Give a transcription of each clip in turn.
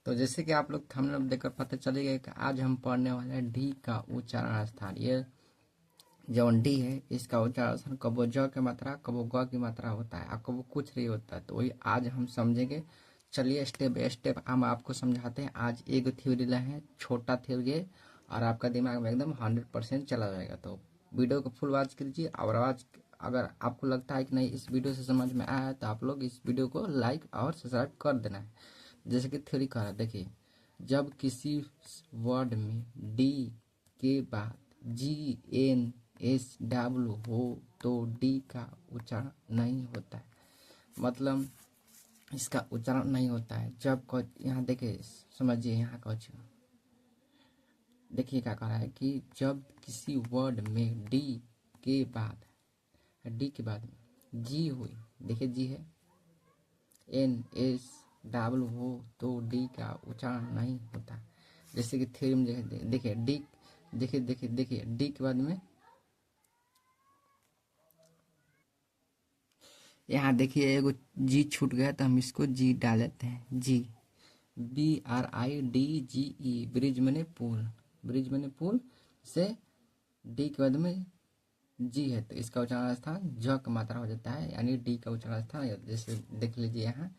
तो जैसे कि आप लोग थंबनेल देखकर पता चल गया कि आज हम पढ़ने वाले हैं डी का उच्चारण स्थान। ये जो डी है इसका उच्चारण स्थान कबो ज की मात्रा कबो ग की मात्रा होता है और कबो कुछ नहीं होता है। तो वही आज हम समझेंगे। चलिए स्टेप बाय स्टेप हम आपको समझाते हैं। आज एक थ्योरी है, छोटा थ्योरी है और आपका दिमाग में एकदम 100% चला जाएगा। तो वीडियो को फुल वॉच कीजिए और आज अगर आपको लगता है कि नहीं इस वीडियो से समझ में आया है तो आप लोग इस वीडियो को लाइक और सब्सक्राइब कर देना है। जैसे कि थ्योरी कह रहा है, देखिए जब किसी वर्ड में डी के बाद GNSW हो तो डी का उच्चारण नहीं होता है। मतलब इसका उच्चारण नहीं होता है। जब यहाँ देखिए समझिए, यहाँ कुछ देखिए क्या कह रहा है कि जब किसी वर्ड में डी के बाद में जी हुई, देखिए जी है, NSW हो तो डी का उच्चारण नहीं होता। जैसे कि थ्योरी में देखिए डी, देखिए डी के बाद में यहाँ देखिए एगो जी छूट गया तो हम इसको जी डाल देते हैं। जी BRIDGE, ब्रिज मैंने पुल से डी के बाद में जी है तो इसका उच्चारण स्थान ज का मात्रा हो जाता है, यानी डी का उच्चारण स्थान। जैसे देख लीजिए यहाँ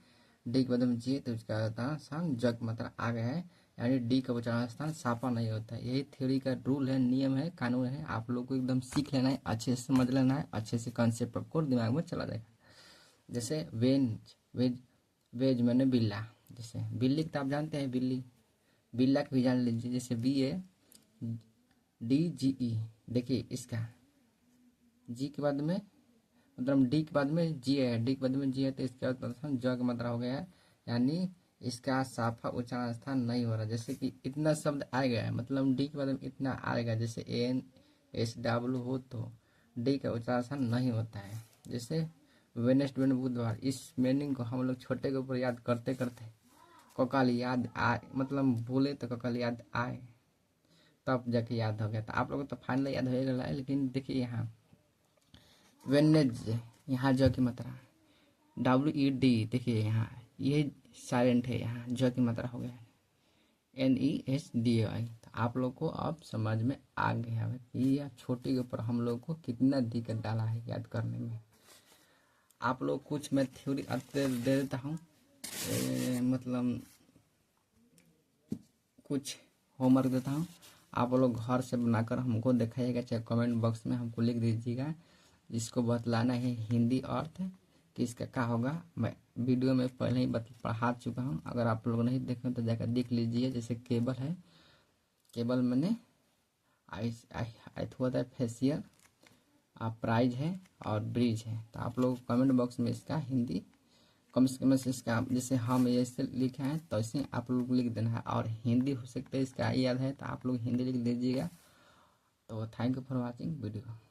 डी के बाद में जी है तो इसका उच्चारण स्थान ज की मात्रा आ गया है, यानी डी का उच्चारण स्थान साफा नहीं होता है। यही थ्योरी का रूल है, नियम है, कानून है। आप लोग को एकदम सीख लेना है, अच्छे से समझ लेना है, अच्छे से कंसेप्ट आपको दिमाग में चला जाएगा। जैसे वेज मैंने बिल्ला, जैसे बिल्ली तो आप जानते हैं, बिल्ला की भी जान लीजिए। जैसे BADGE, देखिए इसका जी के बाद में मतलब डी के बाद में जी है, डी के बाद में जी है तो इसका उच्चारण ज की मात्रा हो गया है, यानी इसका साफा उच्चारण स्थान नहीं हो रहा। जैसे कि इतना शब्द आ गया है, मतलब डी के बाद में इतना आएगा, जैसे NSW हो तो डी का उच्चारण स्थान नहीं होता है। जैसे वेडनेसडे बुधवार, इस मीनिंग को हम लोग छोटे के ऊपर याद करते करते ककल याद आए, मतलब बोले तो ककल याद आए तब जाके याद हो गया। तो आप लोगों को तो फाइनल याद हो गया, लेकिन देखिए यहाँ वेडनेसडे, यहाँ ज की मात्रा WED, देखिए यहाँ ये साइलेंट है, यहाँ ज की मात्रा हो गया है NESDAI। तो आप लोग को अब समझ में आ गया है कि यह छोटे के ऊपर हम लोग को कितना दिक्कत डाला है याद करने में। आप लोग कुछ मैं थ्योरी दे देता हूँ, मतलब कुछ होमवर्क देता हूँ, आप लोग घर से बनाकर हमको दिखाइएगा, चाहे कमेंट बॉक्स में हमको लिख दीजिएगा। जिसको बतलाना है हिंदी अर्थ कि इसका क्या होगा, मैं वीडियो में पहले ही पढ़ा चुका हूँ। अगर आप लोग नहीं देखें तो जाकर देख लीजिए। जैसे केबल है, केबल मैंने आई होता है फेशियल, प्राइज है और ब्रिज है। तो आप लोग कमेंट बॉक्स में इसका हिंदी कम से कम इसका, जैसे हम ऐसे लिखे हैं तो ऐसे आप लोग लिख देना है, और हिंदी हो सकता है इसका याद है तो आप लोग हिंदी लिख दीजिएगा। तो thank you for watching video.